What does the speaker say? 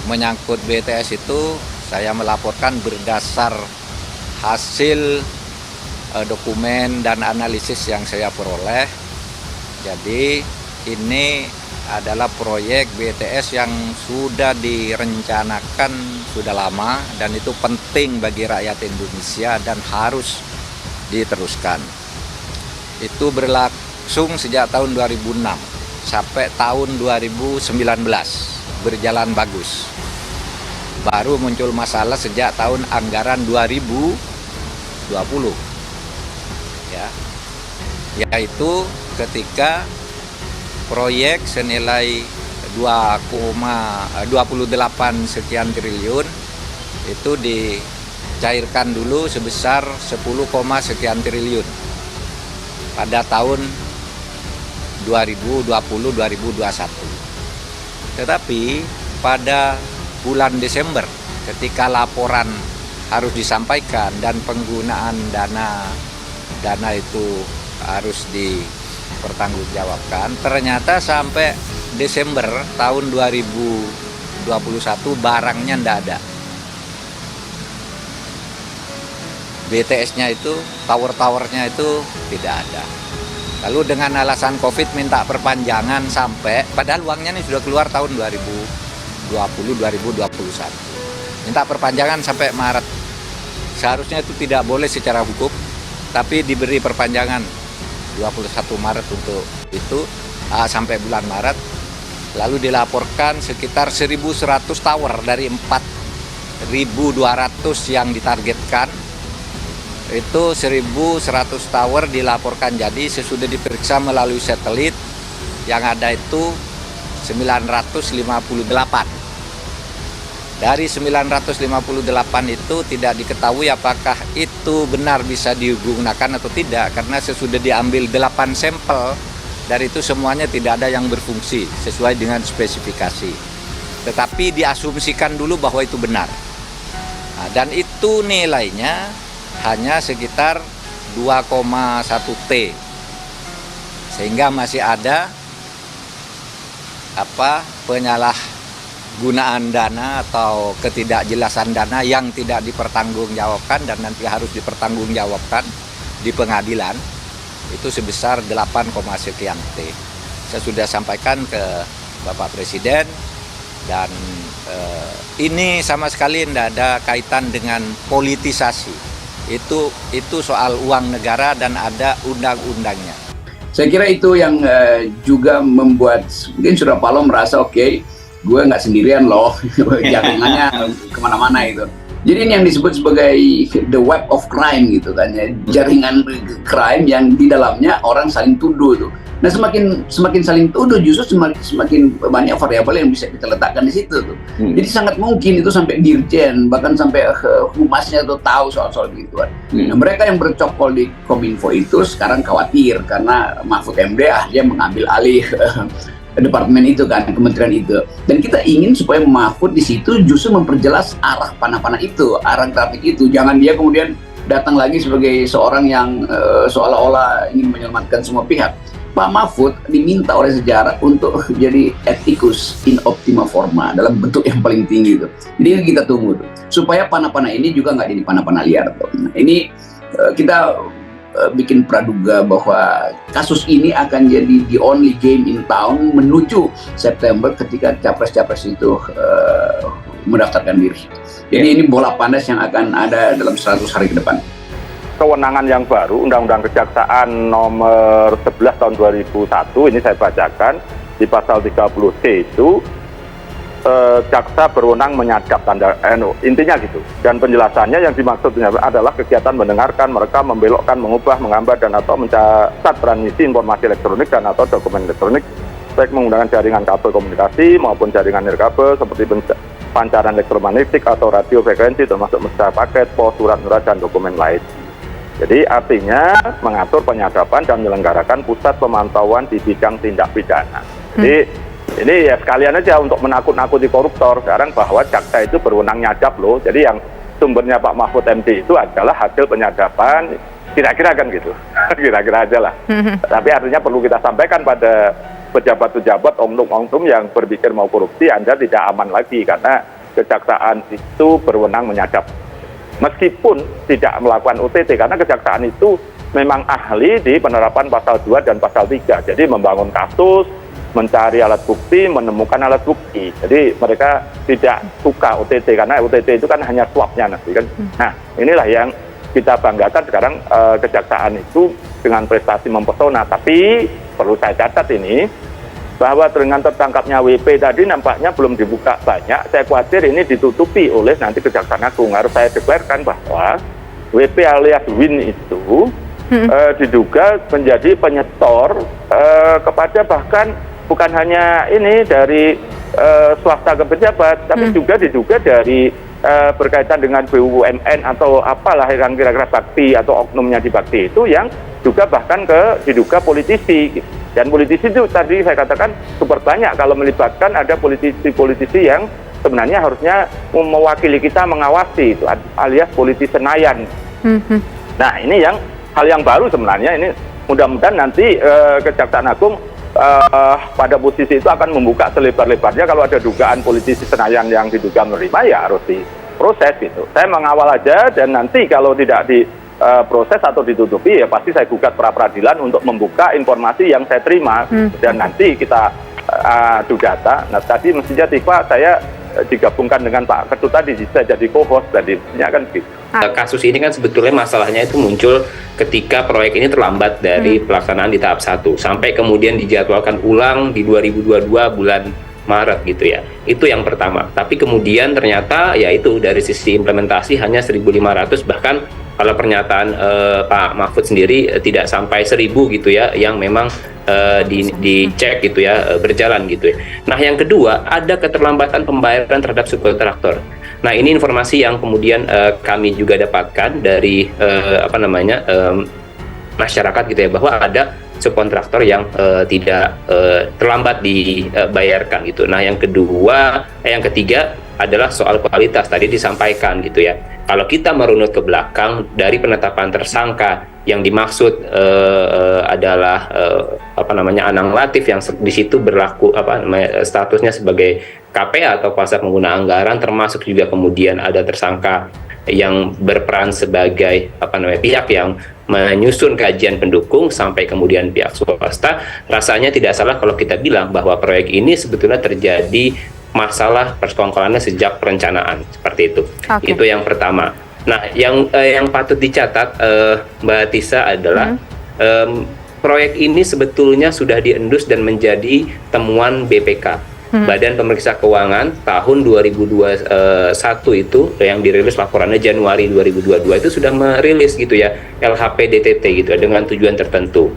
menyangkut BTS itu saya melaporkan berdasar hasil dokumen dan analisis yang saya peroleh. Jadi ini adalah proyek BTS yang sudah direncanakan sudah lama dan itu penting bagi rakyat Indonesia dan harus diteruskan. Itu berlangsung sejak tahun 2006 sampai tahun 2019 berjalan bagus. Baru muncul masalah sejak tahun anggaran 2020 ya, yaitu ketika proyek senilai 2,28 sekian triliun itu dicairkan dulu sebesar 10, sekian triliun pada tahun 2020-2021. Tetapi pada bulan Desember ketika laporan harus disampaikan dan penggunaan dana itu harus dipertanggungjawabkan, ternyata sampai Desember tahun 2021 barangnya tidak ada. BTS-nya itu, tower-towernya itu tidak ada. Lalu dengan alasan COVID minta perpanjangan sampai, padahal uangnya ini sudah keluar tahun 2020-2021. Minta perpanjangan sampai Maret. Seharusnya itu tidak boleh secara hukum, tapi diberi perpanjangan 21 Maret untuk itu sampai bulan Maret. Lalu dilaporkan sekitar 1.100 tower dari 4.200 yang ditargetkan. Itu 1.100 tower dilaporkan jadi sesudah diperiksa melalui satelit yang ada itu 958. Dari 958 itu tidak diketahui apakah itu benar bisa digunakan atau tidak, karena sesudah diambil 8 sampel dari itu semuanya tidak ada yang berfungsi sesuai dengan spesifikasi. Tetapi diasumsikan dulu bahwa itu benar. Nah, dan itu nilainya hanya sekitar 2,1 T. Sehingga masih ada penyalahgunaan dana atau ketidakjelasan dana yang tidak dipertanggungjawabkan dan nanti harus dipertanggungjawabkan di pengadilan itu sebesar 8, sekian T. Saya sudah sampaikan ke Bapak Presiden dan ini sama sekali tidak ada kaitan dengan politisasi. Itu soal uang negara dan ada undang-undangnya. Saya kira itu yang juga membuat mungkin Surya Paloh merasa oke, gue nggak sendirian loh, jaringannya kemana-mana itu. Jadi ini yang disebut sebagai the web of crime gitu kan ya, jaringan crime yang di dalamnya orang saling tuduh tuh. Nah semakin saling tuduh justru semakin banyak variabel yang bisa kita letakkan di situ tuh. Jadi sangat mungkin itu sampai dirjen bahkan sampai humasnya tuh tahu soal begituan. Nah mereka yang bercokol di Kominfo itu sekarang khawatir karena Mahfud MD akhirnya mengambil alih departemen itu kan, kementerian itu. Dan kita ingin supaya Mahfud di situ justru memperjelas arah panah-panah itu, arah trafik itu. Jangan dia kemudian datang lagi sebagai seorang yang seolah-olah ingin menyelamatkan semua pihak. Pak Mahfud diminta oleh sejarah untuk jadi etikus in optima forma dalam bentuk yang paling tinggi itu. Jadi kita tunggu tuh, supaya panah-panah ini juga nggak jadi panah-panah liar tuh. Nah, ini kita bikin praduga bahwa kasus ini akan jadi the only game in town menuju September ketika capres-capres itu mendaftarkan diri. Jadi ini bola panas yang akan ada dalam 100 hari ke depan. Kewenangan yang baru, Undang-Undang Kejaksaan nomor 11 tahun 2001, ini saya bacakan, di pasal 30C itu, jaksa berwenang menyadap intinya gitu. Dan penjelasannya yang dimaksudnya adalah kegiatan mendengarkan, merekam, membelokkan, mengubah, menggambar, dan atau mencatat transmisi informasi elektronik dan atau dokumen elektronik, baik menggunakan jaringan kabel komunikasi maupun jaringan nirkabel seperti pancaran elektromagnetik atau radio frekuensi termasuk mesra paket, pos, surat-surat, dan dokumen lain. Jadi artinya mengatur penyadapan dan menyelenggarakan pusat pemantauan di bidang tindak pidana. Jadi ini ya sekalian aja untuk menakut-nakuti koruptor sekarang bahwa jaksa itu berwenang nyadap loh. Jadi yang sumbernya Pak Mahfud MD itu adalah hasil penyadapan, kira-kira kan gitu. Kira-kira aja lah. Tapi artinya perlu kita sampaikan pada pejabat-pejabat, oknum-oknum yang berpikir mau korupsi, Anda tidak aman lagi karena kejaksaan itu berwenang menyadap. Meskipun tidak melakukan OTT, karena kejaksaan itu memang ahli di penerapan pasal 2 dan pasal 3. Jadi membangun kasus, mencari alat bukti, menemukan alat bukti. Jadi mereka tidak suka OTT, karena OTT itu kan hanya suapnya nanti kan. Nah, inilah yang kita banggakan sekarang, kejaksaan itu dengan prestasi mempesona. Tapi perlu saya catat ini, bahwa dengan tertangkapnya WP tadi nampaknya belum dibuka banyak. Saya khawatir ini ditutupi oleh nanti Kejaksaan Agung. Harus saya deklarkan bahwa WP alias Win itu diduga menjadi penyetor kepada bahkan bukan hanya ini dari swasta ke pejabat, tapi juga diduga dari berkaitan dengan BUMN atau apalah yang kira-kira bakti atau oknumnya di bakti itu, yang juga bahkan diduga politisi. Dan politisi itu tadi saya katakan super banyak, kalau melibatkan ada politisi-politisi yang sebenarnya harusnya mewakili kita, mengawasi itu, alias politisi Senayan. Nah, ini yang hal yang baru sebenarnya. Ini mudah-mudahan nanti Kejaksaan Agung pada posisi itu akan membuka selebar-lebarnya. Kalau ada dugaan politisi Senayan yang diduga menerima, ya harus diproses gitu. Saya mengawal aja, dan nanti kalau tidak diproses atau ditutupi, ya pasti saya gugat pra-peradilan untuk membuka informasi yang saya terima. Dan nanti kita adu data. Nah, tadi mestinya Tifa saya digabungkan dengan Pak Ketut tadi, bisa jadi co-host tadinya kan gitu. Kasus ini kan sebetulnya masalahnya itu muncul ketika proyek ini terlambat dari pelaksanaan di tahap 1 sampai kemudian dijadwalkan ulang di 2022 bulan Maret gitu ya. Itu yang pertama. Tapi kemudian ternyata ya itu dari sisi implementasi hanya 1.500, bahkan kalau pernyataan Pak Mahfud sendiri tidak sampai 1.000 gitu ya yang memang dicek gitu ya, berjalan gitu ya. Nah, yang kedua, ada keterlambatan pembayaran terhadap subkontraktor. Nah, ini informasi yang kemudian kami juga dapatkan dari masyarakat gitu ya, bahwa ada subkontraktor yang tidak terlambat dibayarkan gitu. Nah, yang ketiga adalah soal kualitas, tadi disampaikan gitu ya. Kalau kita merunut ke belakang dari penetapan tersangka, yang dimaksud adalah Anang Latif yang di situ berlaku statusnya sebagai KPA atau kuasa pengguna anggaran, termasuk juga kemudian ada tersangka yang berperan sebagai pihak yang menyusun kajian pendukung sampai kemudian pihak swasta. Rasanya tidak salah kalau kita bilang bahwa proyek ini sebetulnya terjadi masalah persekongkolannya sejak perencanaan, seperti itu. Okay. Itu yang pertama. Nah, yang patut dicatat Mbak Tisa adalah proyek ini sebetulnya sudah diendus dan menjadi temuan BPK. Badan Pemeriksa Keuangan tahun 2021 itu yang dirilis laporannya Januari 2022 itu sudah merilis gitu ya LHP DTT gitu ya, dengan tujuan tertentu.